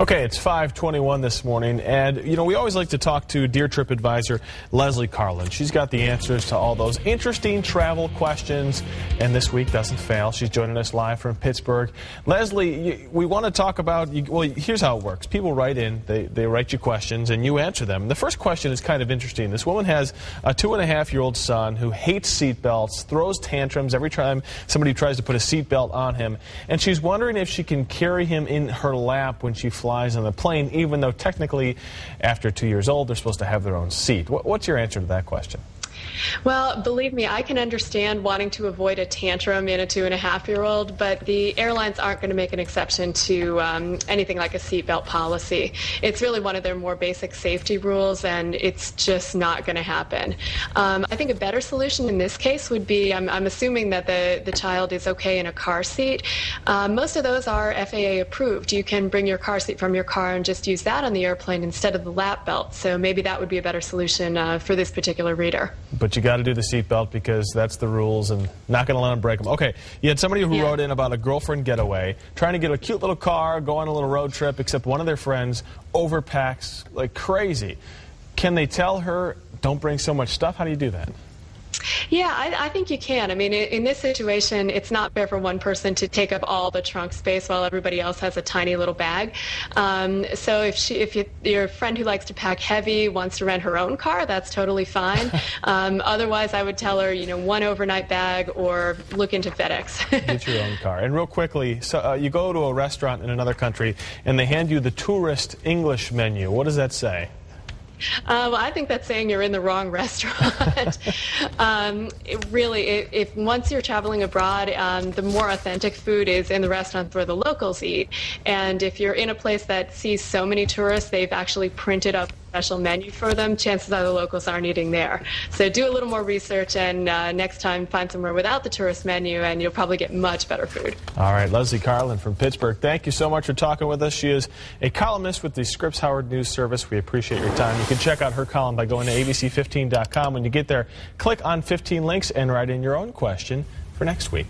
Okay, it's 5:21 this morning, and we always like to talk to Dear Trip advisor Leslie Carlin. She's got the answers to all those interesting travel questions, and this week doesn't fail. She's joining us live from Pittsburgh. Leslie, we want to talk about, well, here's how it works. People write in, they write you questions, and you answer them. The first question is kind of interesting. This woman has a 2.5-year-old son who hates seatbelts, throws tantrums every time somebody tries to put a seatbelt on him, and she's wondering if she can carry him in her lap when she flies on the plane, even though technically after 2 years old they're supposed to have their own seat. What's your answer to that question? Well, believe me, I can understand wanting to avoid a tantrum in a 2.5-year-old, but the airlines aren't going to make an exception to anything like a seatbelt policy. It's really one of their more basic safety rules, and it's just not going to happen. I think a better solution in this case would be, I'm assuming that the child is okay in a car seat. Most of those are FAA approved. You can bring your car seat from your car and just use that on the airplane instead of the lap belt. So maybe that would be a better solution for this particular reader. But you got to do the seatbelt because that's the rules, and not going to let them break them. Okay, you had somebody who wrote in about a girlfriend getaway, trying to get a cute little car, go on a little road trip, except one of their friends overpacks like crazy. Can they tell her, don't bring so much stuff? How do you do that? Yeah, I think you can. I mean, in this situation, it's not fair for one person to take up all the trunk space while everybody else has a tiny little bag. So if your friend who likes to pack heavy wants to rent her own car, that's totally fine. Otherwise, I would tell her, one overnight bag or look into FedEx. Get your own car. And real quickly, so you go to a restaurant in another country and they hand you the tourist English menu. What does that say? Well, I think that's saying you're in the wrong restaurant. If once you're traveling abroad, the more authentic food is in the restaurants where the locals eat. And if you're in a place that sees so many tourists, they've actually printed up a special menu for them, chances are the locals aren't eating there. So do a little more research, and next time find somewhere without the tourist menu, and you'll probably get much better food. All right, Leslie Carlin from Pittsburgh, thank you so much for talking with us. She is a columnist with the Scripps Howard News Service. We appreciate your time. You can check out her column by going to abc15.com. When you get there, click on 15 links and write in your own question for next week.